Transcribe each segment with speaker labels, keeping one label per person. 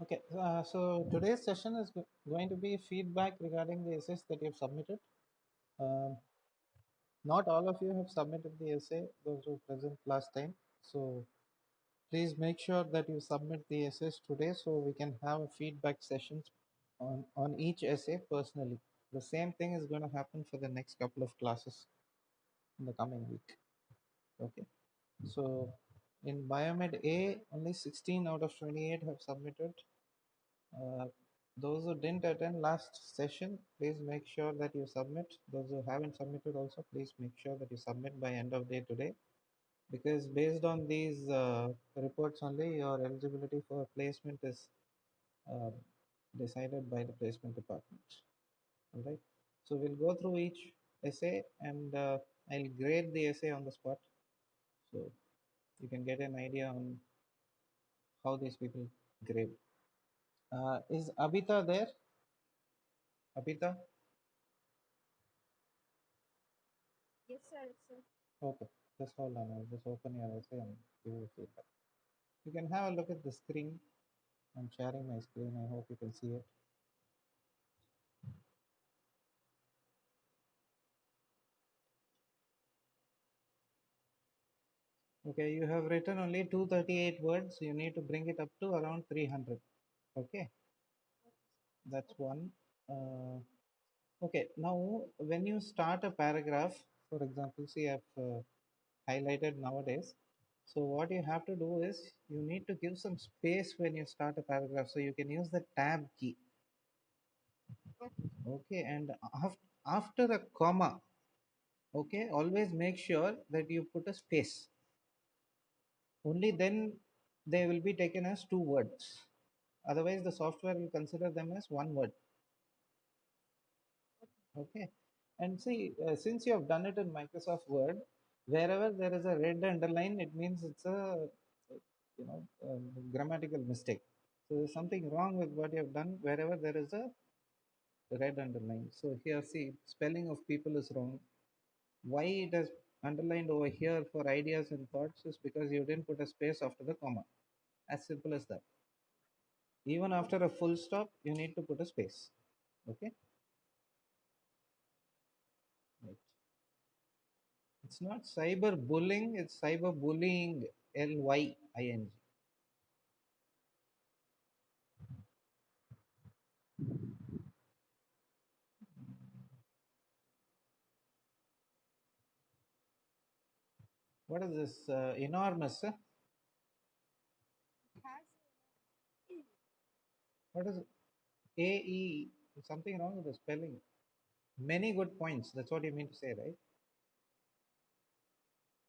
Speaker 1: Okay, so today's session is going to be feedback regarding the essays that you've submitted. Um, Not all of you have submitted the essay, those who present last time. So please make sure that you submit the essays today so we can have a feedback sessions on each essay personally. The same thing is going to happen for the next couple of classes in the coming week. Okay, so in Biomed A, only 16 out of 28 have submitted. Uh, those who didn't attend last session, please make sure that you submit. Those who haven't submitted also, please make sure that you submit by end of day today. Because based on these reports only, your eligibility for placement is uh, decided by the placement department. All right. So we'll go through each essay and I'll grade the essay on the spot. So you can get an idea on how these people grade. Is Abita there? Abita?
Speaker 2: Yes, sir. Yes, sir.
Speaker 1: Okay, just hold on. I'll just open your essay and give you feedback. You can have a look at the screen. I'm sharing my screen. I hope you can see it. Okay, you have written only 238 words. You need to bring it up to around 300. Okay, that's one. Uh, okay, now when you start a paragraph, for example, see I've highlighted nowadays. So what you have to do is you need to give some space when you start a paragraph. So you can use the tab key. Okay, and after a comma, okay, always make sure that you put a space. Only then they will be taken as two words. Otherwise, the software will consider them as one word. Okay, and see, since you have done it in Microsoft Word, wherever there is a red underline, it means it's a grammatical mistake. So there's something wrong with what you have done wherever there is a red underline. So here, see, spelling of people is wrong. Why it is underlined over here for ideas and thoughts is because you didn't put a space after the comma. As simple as that. Even after a full stop, you need to put a space. Okay? Right. It's not cyber bullying, it's cyber bullying. Lying. What is this? Enormous.
Speaker 2: Has
Speaker 1: What is AE? Something wrong with the spelling. Many good points. That's what you mean to say, right?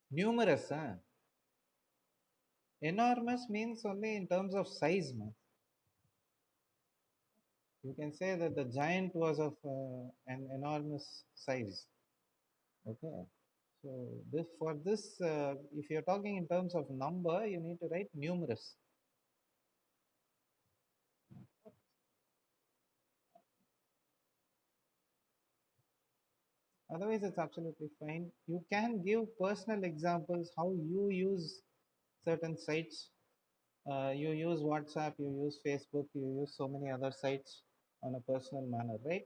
Speaker 1: Numerous. Huh? Enormous means only in terms of size. Man. You can say that the giant was of an enormous size. Okay. So this for this, if you're talking in terms of number, you need to write numerous. Otherwise, it's absolutely fine. You can give personal examples how you use certain sites. You use WhatsApp, you use Facebook, you use so many other sites on a personal manner, right?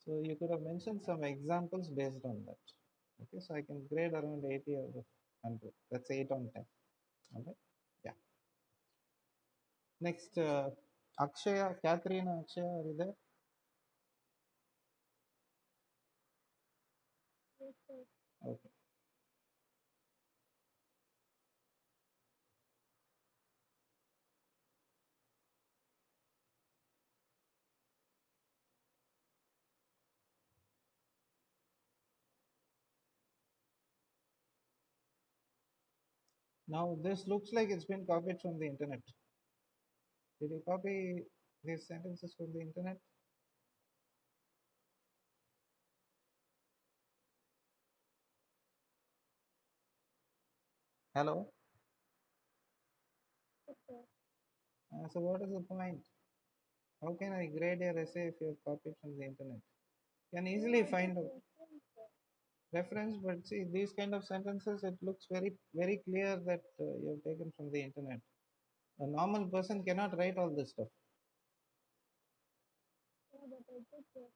Speaker 1: So you could have mentioned some examples based on that. Okay, so I can grade around 80 out of 100. That's 8 on 10. All right. Yeah. Next, Akshaya, Catherine, Akshaya, are you there?
Speaker 2: yes, sir.
Speaker 1: Okay. Now this looks like it's been copied from the internet. Did you copy these sentences from the internet? Hello?
Speaker 2: Yes, sir.
Speaker 1: So what is the point? How can I grade your essay if you have copied from the internet? You can
Speaker 2: We
Speaker 1: easily
Speaker 2: wanted
Speaker 1: find a
Speaker 2: reference, sir.
Speaker 1: reference, but see these kind of sentences, it looks very, very clear that you have taken from the internet. A normal person cannot write all this stuff.
Speaker 2: Yeah, but I took your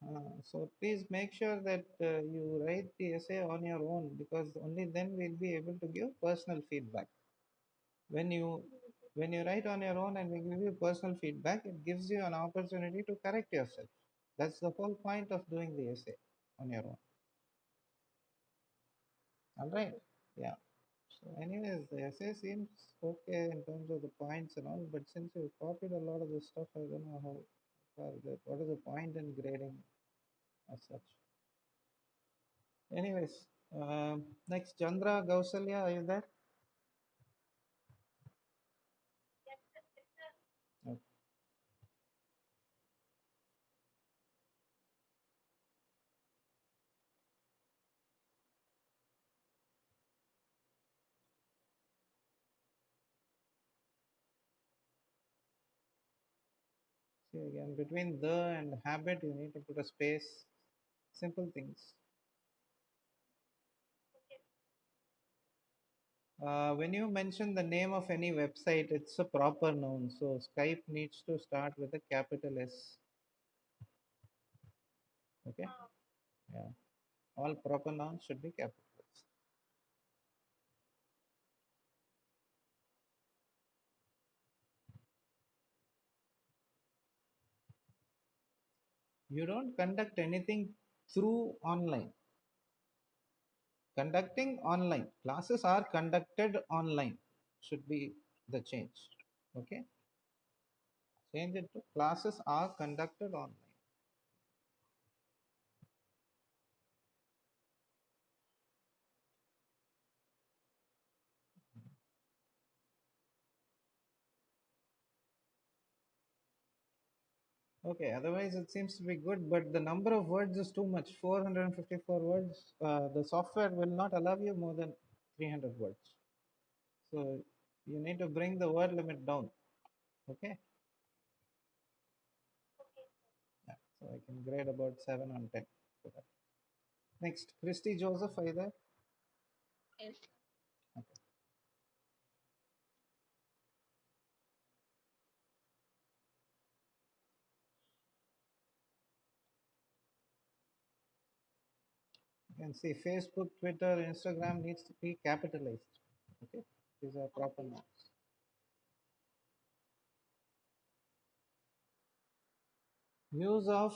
Speaker 2: phone.
Speaker 1: So please make sure that you write the essay on your own, because only then we'll be able to give personal feedback. When you when you write on your own and we give you personal feedback, it gives you an opportunity to correct yourself. That's the whole point of doing the essay on your own. All right. Yeah. So, anyways, the essay seems okay in terms of the points and all, but since you copied a lot of the stuff, I don't know how far what is the point in grading as such. Anyways, next, Chandra Gausalya, are you there? Okay. See again, between the and habit, you need to put a space. Simple things. When you mention the name of any website, it's a proper noun. So Skype needs to start with a capital S. Okay. Yeah. All proper nouns should be capitalized. You don't conduct anything through online. Conducting online. Classes are conducted online. Should be the change. Okay. Change it to classes are conducted online. Okay, otherwise it seems to be good, but the number of words is too much. 454 words. The software will not allow you more than 300 words. So you need to bring the word limit down. Okay. Yeah. So I can grade about 7 on 10 for that. Next, Christy Joseph, are you there?
Speaker 2: Yes.
Speaker 1: Okay. You can see Facebook, Twitter, Instagram needs to be capitalized. Okay. These are proper nouns. Use of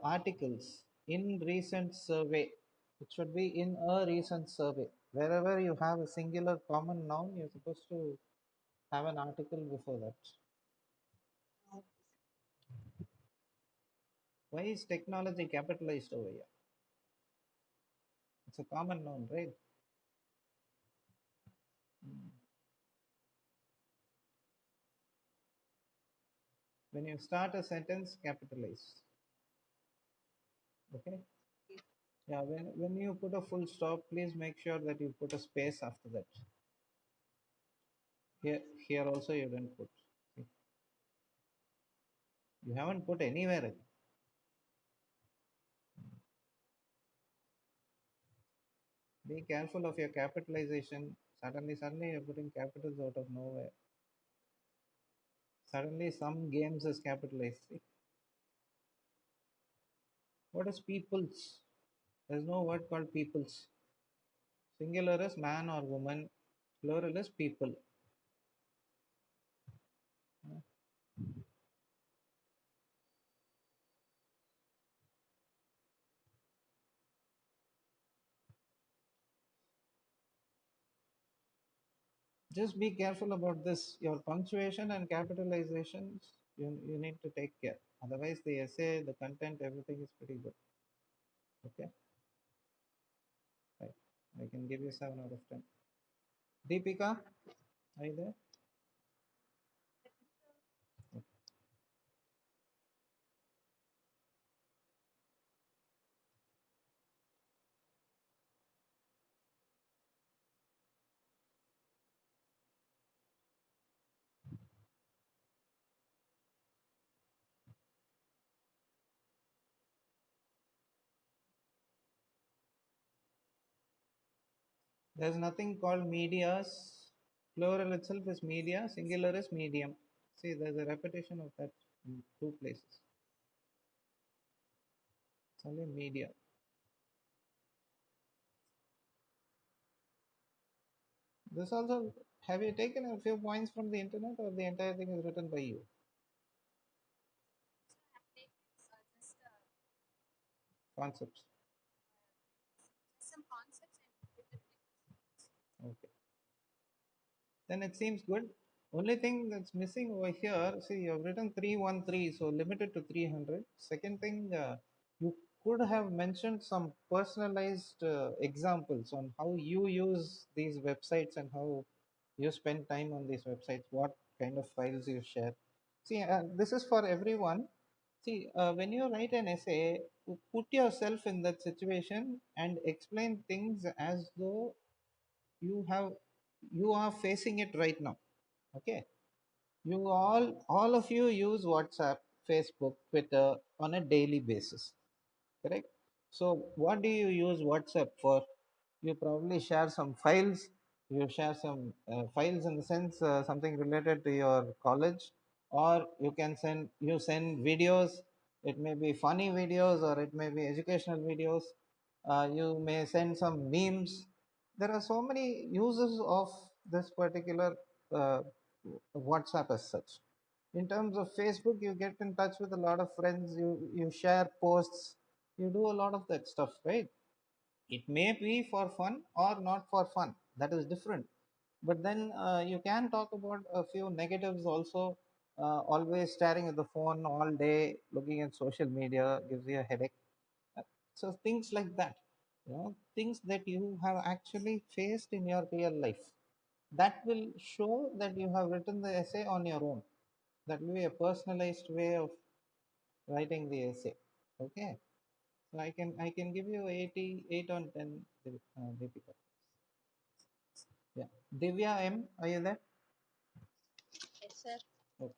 Speaker 1: articles in recent survey. It should be in a recent survey. Wherever you have a singular common noun, you're supposed to have an article before that. Why is technology capitalized over here? It's a common noun, right? Mm. When you start a sentence, capitalize. Okay? Yeah, when you put a full stop, please make sure that you put a space after that. Here also you didn't put. See? You haven't put anywhere. Be careful of your capitalization. Suddenly you're putting capitals out of nowhere. Suddenly some games is capitalized. See? What is peoples? There's no word called peoples. Singular is man or woman. Plural is people. Just be careful about this. Your punctuation and capitalizations, you need to take care. Otherwise, the essay, the content, everything is pretty good. Okay? Right. I can give you 7 out of 10. Deepika, are you there? There's nothing called medias. Plural itself is media, singular is medium. See, there's a repetition of that in two places. It's only media. This also, have you taken a few points from the internet or the entire thing is written by you? Concepts. Okay. Then it seems good. Only thing that's missing over here, see, you have written 313, so limited to 300. Second thing, you could have mentioned some personalized examples on how you use these websites and how you spend time on these websites, what kind of files you share. See, this is for everyone. See, when you write an essay, put yourself in that situation and explain things as though you have you are facing it right now. Okay, you all of you use WhatsApp, Facebook, Twitter on a daily basis, correct? So what do you use WhatsApp for? You probably share some files. You share some files in the sense something related to your college, or you send videos. It may be funny videos or it may be educational videos. You may send some memes. There are so many uses of this particular uh, WhatsApp as such. In terms of Facebook, you get in touch with a lot of friends. You share posts. You do a lot of that stuff, right? It may be for fun or not for fun, that is different. But then you can talk about a few negatives also. Always staring at the phone all day, looking at social media gives you a headache. Uh, so things like that, things that you have actually faced in your real life, that will show that you have written the essay on your own. That will be a personalized way of writing the essay. Okay, so I can give you 88 on 10, Deepika. Yeah. Divya M, are you there?
Speaker 2: Yes, sir.
Speaker 1: Okay.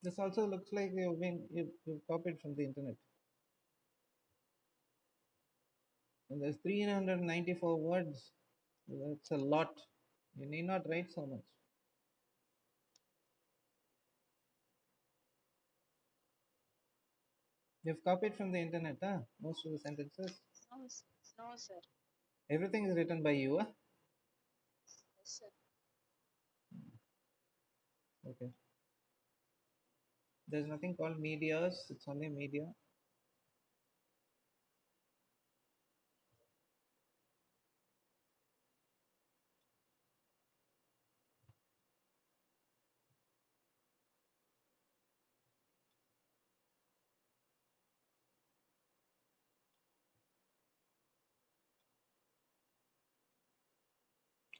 Speaker 1: This also looks like you've copied from the internet. And there's 394 words. That's a lot. You need not write so much. You've copied from the internet, huh? Most of the sentences.
Speaker 2: No, no, sir.
Speaker 1: Everything is written by you, huh?
Speaker 2: Yes, sir.
Speaker 1: Okay. There's nothing called medias. It's only media.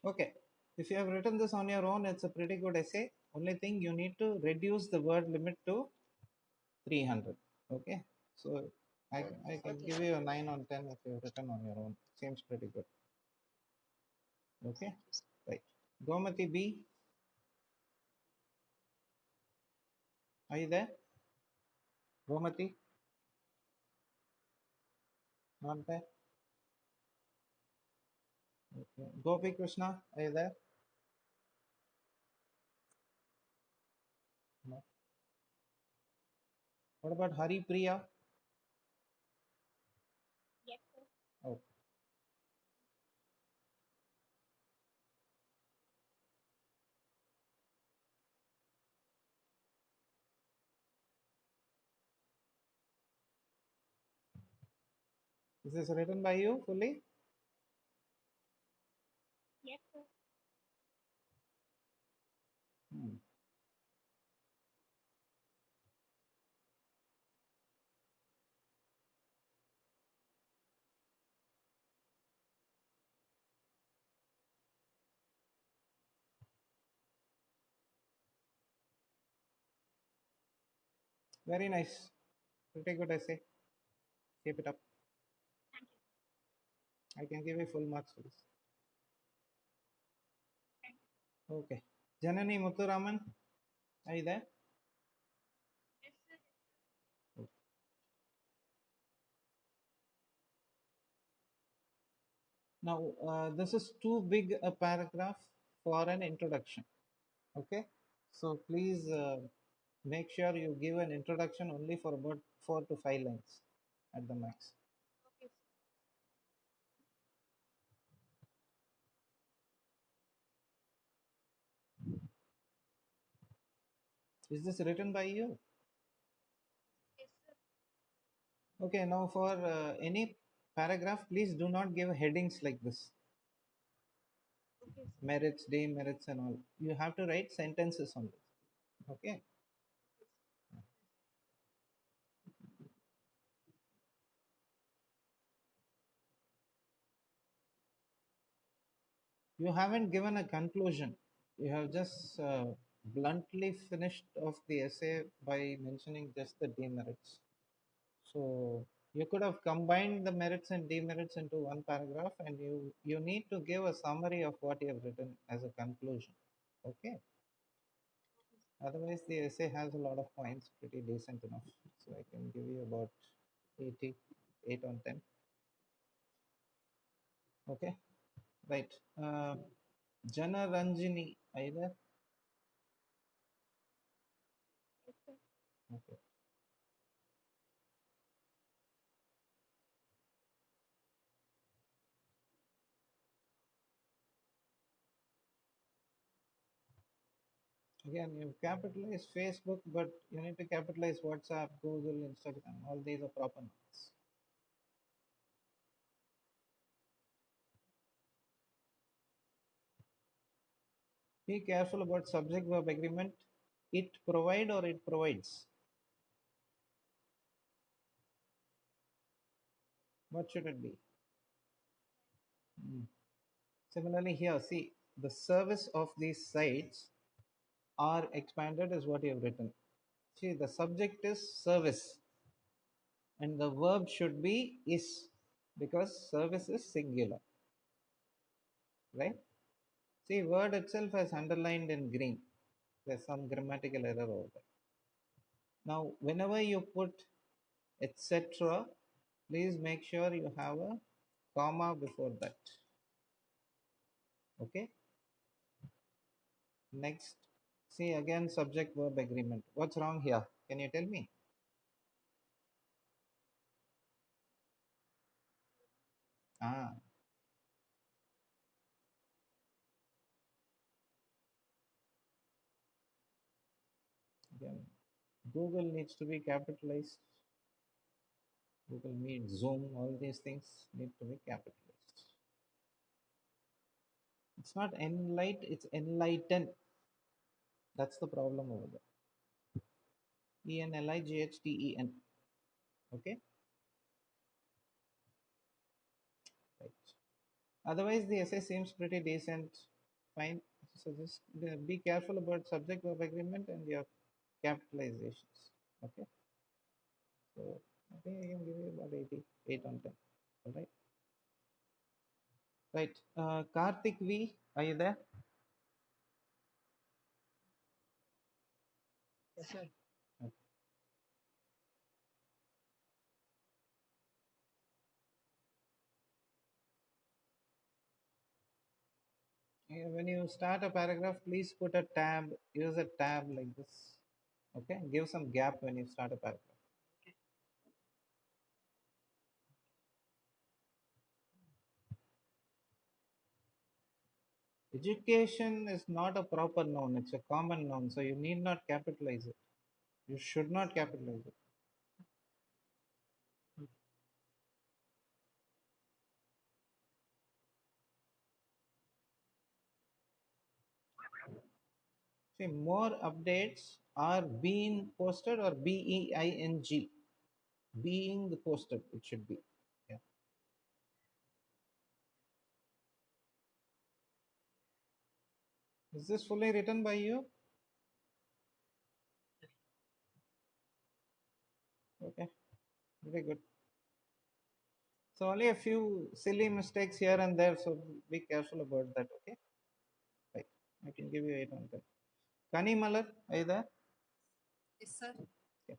Speaker 1: Okay. If you have written this on your own, it's a pretty good essay. Only thing you need to reduce the word limit to 300. Okay. So I can
Speaker 2: Okay,
Speaker 1: give
Speaker 2: sir.
Speaker 1: you a 9 on 10 if you've written on your own. Seems pretty good. Okay.
Speaker 2: Thank you, sir.
Speaker 1: Right. Gomati B, are you there? Gomati, not there. Okay. Gopi Krishna, are you there? No. What about Hari Priya?
Speaker 2: Yes, sir.
Speaker 1: Oh, is this written by you fully?
Speaker 2: Yes, sir.
Speaker 1: Hmm. Very nice. Pretty good essay. Keep it up.
Speaker 2: Thank you.
Speaker 1: I can give you full marks for this.
Speaker 2: Thank you.
Speaker 1: Okay. Janani Muthuraman, are you there?
Speaker 2: Yes, sir.
Speaker 1: Now, this is too big a paragraph for an introduction. Okay, so please make sure you give an introduction only for about 4 to 5 lines at the max.
Speaker 2: Okay, sir.
Speaker 1: Is this written by you?
Speaker 2: Yes, sir.
Speaker 1: Okay, now for any paragraph, please do not give headings like this:
Speaker 2: Okay, sir.
Speaker 1: merits, demerits, and all. You have to write sentences on this. Okay.
Speaker 2: Okay, sir.
Speaker 1: You haven't given a conclusion. You have just bluntly finished off the essay by mentioning just the demerits. So you could have combined the merits and demerits into one paragraph, and you need to give a summary of what you have written as a conclusion. Okay.
Speaker 2: Okay, sir.
Speaker 1: Otherwise, the essay has a lot of points, pretty decent enough. So I can give you about 80, 8 on 10. Okay. Right. Jana Ranjini, are you there?
Speaker 2: Yes, sir.
Speaker 1: Okay. Again, you capitalize Facebook, but you need to capitalize WhatsApp, Google, Instagram. All these are proper nouns. Be careful about subject verb agreement. It provide or it provides. What should it be? Hmm. Similarly, here, see, the service of these sites are expanded is what you have written. See, the subject is service and the verb should be is because service is singular, right? See, word itself has underlined in green. There's some grammatical error over there. Now, whenever you put etc., please make sure you have a comma before that. Okay. Next, see again subject verb agreement. What's wrong here? Can you tell me? Ah, again, Google needs to be capitalized. Google Meet, Zoom, all these things need to be capitalized. It's not enlight, it's enlighten. That's the problem over there. Enlighten. Okay, right. Otherwise, the essay seems pretty decent. Fine. So just be careful about subject verb agreement and your capitalizations. Okay. So I think I can give you about 88 on 10. All right. Right. Karthik V, are you there?
Speaker 3: Yes, sir.
Speaker 1: When you start a paragraph, please put a tab, use a tab like this. Okay. Give some gap when you start a paragraph. Education is not a proper noun, it's a common noun, so you need not capitalize it. You should not capitalize it. See, more updates are being posted or BEING. Being posted, it should be. Yeah. Is this fully written by you? Okay, very good. So only a few silly mistakes here and there, so be careful about that, okay? Right. I can give you 8 on 10. Kani Malar, are you there?
Speaker 3: Yes, sir.
Speaker 1: Yeah.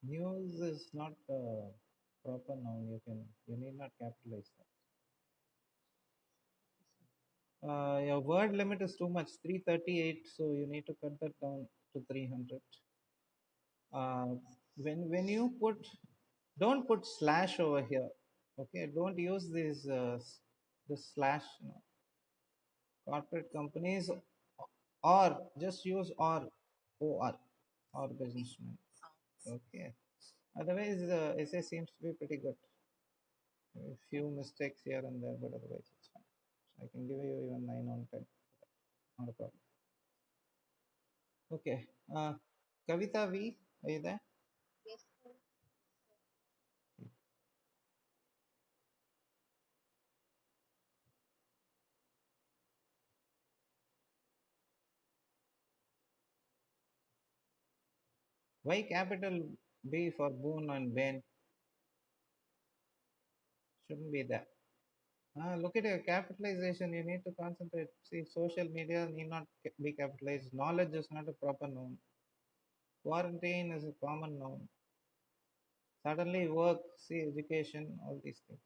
Speaker 1: News is not proper noun. You need not capitalize that. Your word limit is too much, 338, so you need to cut that down to 300. Uh, when you put, don't put slash over here. Okay, don't use the slash. Corporate companies, or just use or businessman. Okay. Otherwise, the essay seems to be pretty good. A few mistakes here and there, but otherwise it's fine. So I can give you even 9 on 10. Not a problem. Okay. Kavita V, are you there?
Speaker 2: Yes, sir.
Speaker 1: Why capital B for Boon and Bain? Shouldn't be there. Look at your capitalization. You need to concentrate. See, social media need not be capitalized. Knowledge is not a proper noun. Quarantine is a common noun. Suddenly, work, see, education, all these things.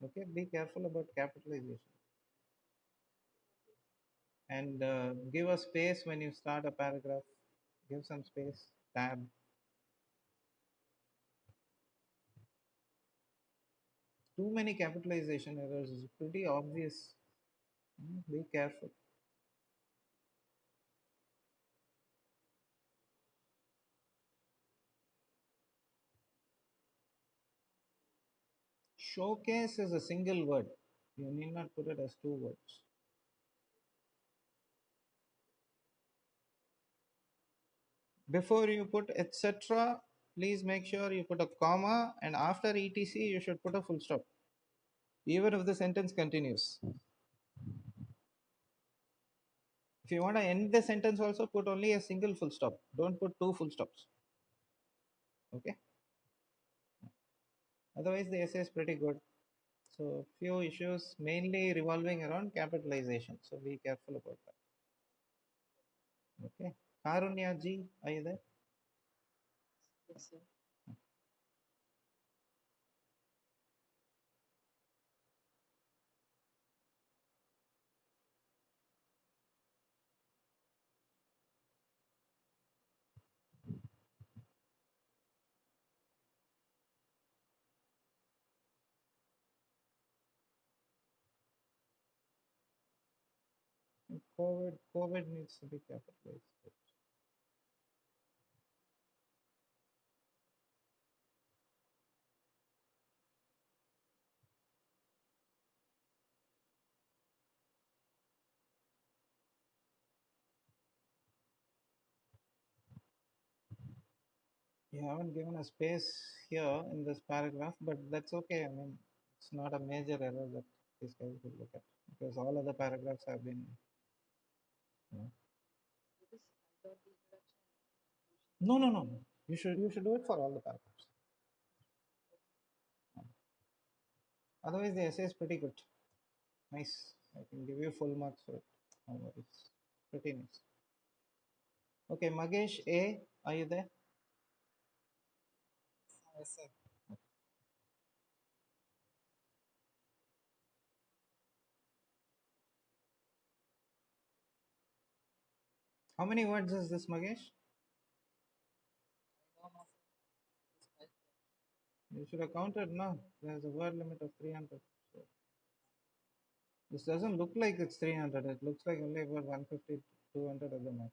Speaker 1: Okay, be careful about capitalization. And give a space when you start a paragraph. Give some space, tab. Too many capitalization errors is pretty obvious. Be careful. Showcase is a single word. You need not put it as two words. Before you put etc., please make sure you put a comma, and after etc, you should put a full stop, even if the sentence continues. If you want to end the sentence, also put only a single full stop. Don't put two full stops. Okay. Otherwise, the essay is pretty good. So, few issues mainly revolving around capitalization. So, be careful about that. Okay. Karunya ji, are you there?
Speaker 2: Yes, sir.
Speaker 1: COVID needs to be capitalized. You haven't given a space here in this paragraph, but that's okay. I mean, it's not a major error that these guys will look at because all other paragraphs have been. You know.
Speaker 2: Because I got the introduction
Speaker 1: No, no, no, no. You should do it for all the paragraphs. Otherwise, the essay is pretty good. Nice. I can give you full marks for it. No worries. Pretty nice. Okay, Magesh A, are you there?
Speaker 3: Yes, sir.
Speaker 1: How many words is this, Magesh?
Speaker 3: I don't know. It's right.
Speaker 1: You should have counted, no? There's a word limit of 300. So this doesn't look like it's 300. It looks like only about 150, 200 at the max.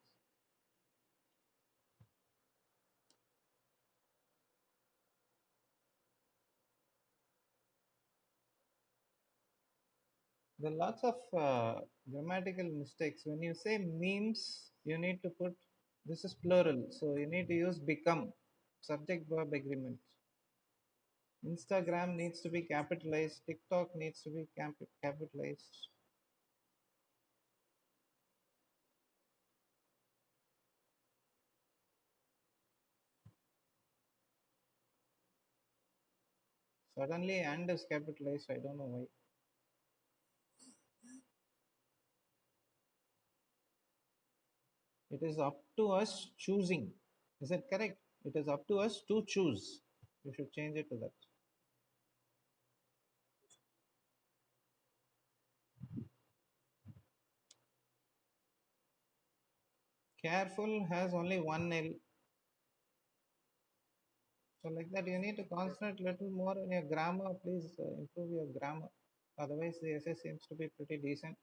Speaker 1: There are lots of grammatical mistakes. When you say memes, you need to put this is plural, so you need to use become, subject verb agreement. Instagram needs to be capitalized, TikTok needs to be capitalized. Suddenly, and is capitalized. I don't know why. It is up to us choosing. Is it correct? It is up to us to choose. You should change it to that. Careful has only one L. So like that, you need to concentrate little more on your grammar. Please improve your grammar. Otherwise, the essay seems to be pretty decent.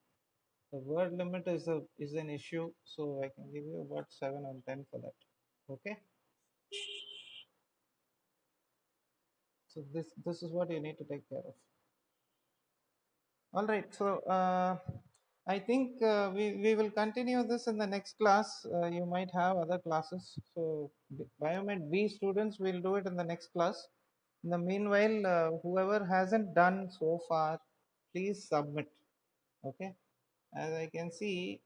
Speaker 1: The word limit is an issue, so I can give you about 7 on 10 for that. Okay. So this is what you need to take care of. All right. So I think we will continue this in the next class. You might have other classes. So Biomed B students will do it in the next class. In the meanwhile, whoever hasn't done so far, please submit. Okay. As I can see,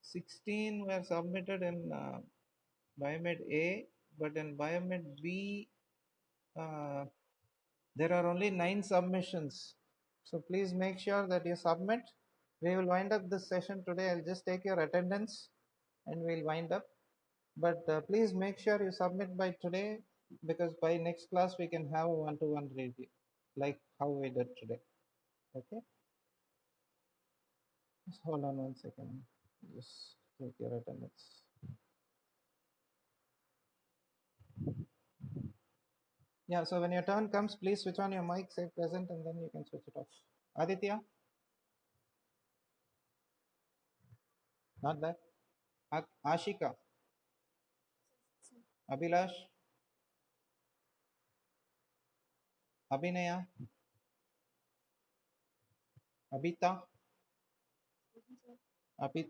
Speaker 1: 16 were submitted in Biomed A, but in Biomed B, uh, there are only 9 submissions. So please make sure that you submit. We will wind up this session today. I'll just take your attendance and we'll wind up. But please make sure you submit by today, because by next class we can have a one-to-one review like how we did today. Okay. Just hold on one second. Just take your attendance. Yeah, so when your turn comes, please switch on your mic, say present, and then you can switch it off. Aditya, not there. Ashika, Abhilash, Abhinaya, Abita, what is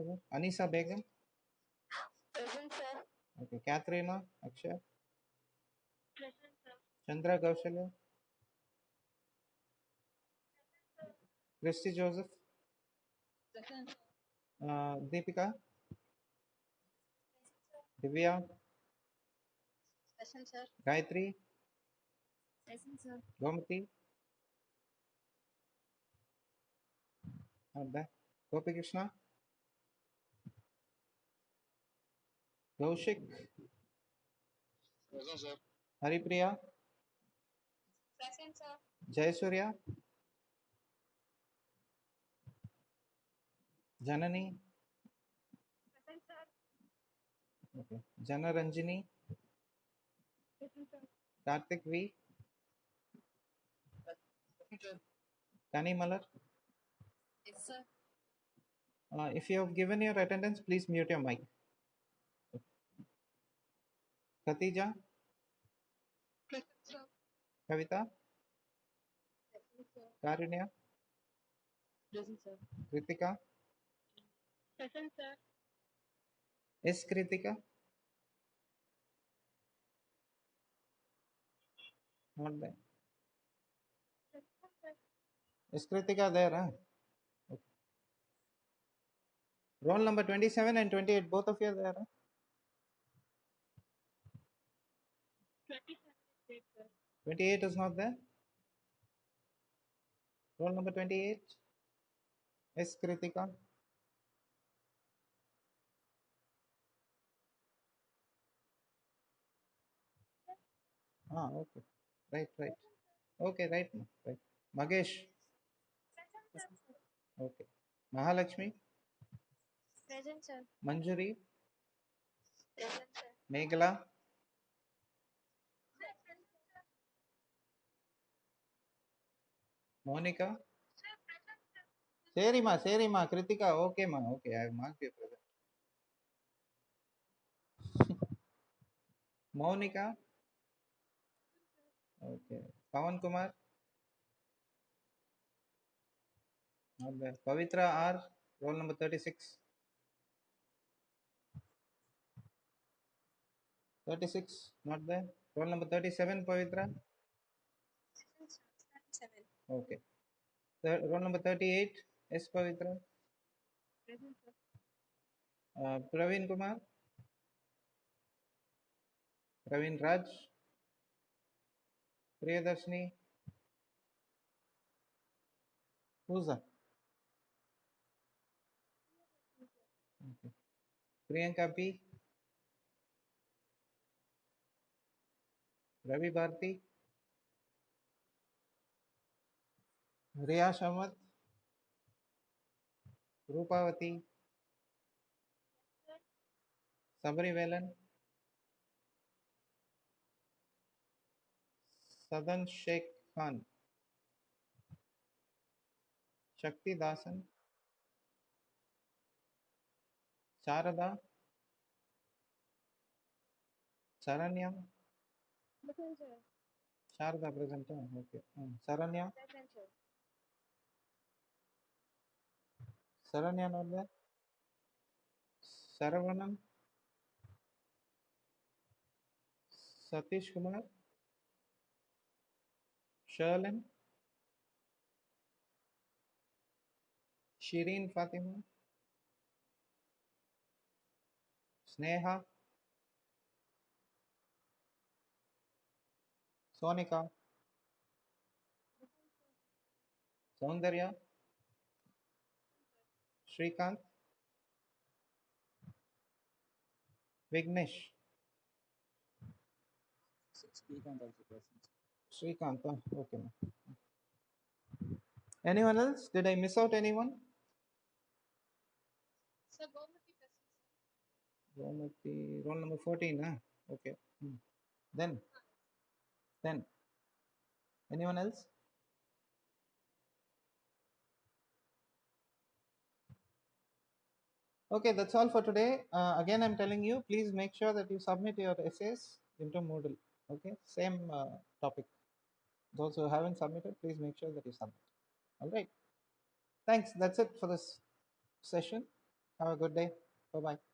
Speaker 1: it? Anisa Begum.
Speaker 2: Present, sir.
Speaker 1: Okay, Katharina, Akshay,
Speaker 2: Present, sir.
Speaker 1: Chandra Gaushalya, Christy Joseph,
Speaker 2: Present,
Speaker 1: Deepika, Divya,
Speaker 2: present, sir.
Speaker 1: Gayatri,
Speaker 2: Present, sir.
Speaker 1: Gomati, not there. Gopi Krishna, Kaushik,
Speaker 3: Present, sir.
Speaker 1: Haripriya,
Speaker 2: Present, sir.
Speaker 1: Jayasurya, Janani,
Speaker 2: Present, sir.
Speaker 1: okay, Jana Ranjini,
Speaker 2: Present, sir.
Speaker 1: Karthik V,
Speaker 3: Present, sir.
Speaker 1: Kani Malar.
Speaker 2: Yes, sir.
Speaker 1: If you have given your attendance, please mute your mic. Khatija,
Speaker 2: Present, sir.
Speaker 1: Kavita,
Speaker 2: Present, sir.
Speaker 1: Karunya,
Speaker 2: Present, sir.
Speaker 1: Kritika,
Speaker 2: Present, sir.
Speaker 1: S. Kritika, not there.
Speaker 2: Present, sir.
Speaker 1: Is Kritika there? Huh? Okay. Roll number 27 and 28, both of you are there. Huh?
Speaker 2: 27 is there, sir.
Speaker 1: 28 is not there. Roll number 28, S. Kritika. Okay. Right. Okay, right. Right. Magesh.
Speaker 2: Present, sir.
Speaker 1: Okay. Mahalakshmi,
Speaker 2: Present, sir.
Speaker 1: Manjuri,
Speaker 2: Present, sir.
Speaker 1: Meghala, Monica. Serima, Kritika. Okay, ma. Okay, I have marked your present. Monica. Okay. Pawan Kumar. Not there. Pavitra R. Roll number 36. 36. Not there. Roll number 37, Pavitra.
Speaker 2: Present, sir. 37.
Speaker 1: Okay. Roll number 38, S. Pavitra.
Speaker 2: Present, sir.
Speaker 1: Praveen Kumar. Praveen Raj. Priyadarshini. Who's that? Okay. Priyanka P. Ravi Bharti, Riya Shamat, Rupavati,
Speaker 2: sir.
Speaker 1: Sabri Velan, Sadan Sheikh Khan, Shakti Dasan, Sharada, Saranya,
Speaker 2: Present, sir.
Speaker 1: Sharada present, okay. Saranya,
Speaker 2: Present, sir.
Speaker 1: Saranya not there. Saravanan, Satish Kumar, Sherlin, Shireen Fatima, Sneha, Sonika, Saundarya, Shrikant, Vignesh,
Speaker 3: Srikanth also present.
Speaker 1: Shrikant, okay. Anyone else? Did I miss out anyone?
Speaker 2: Sir, Gomati present,
Speaker 1: Gomati, roll number 14, okay. Then, then, anyone else? Okay, that's all for today. Again, I'm telling you, please make sure that you submit your essays into Moodle. Okay, same topic. Those who haven't submitted, please make sure that you submit. All right. Thanks. That's it for this session. Have a good day. Bye bye.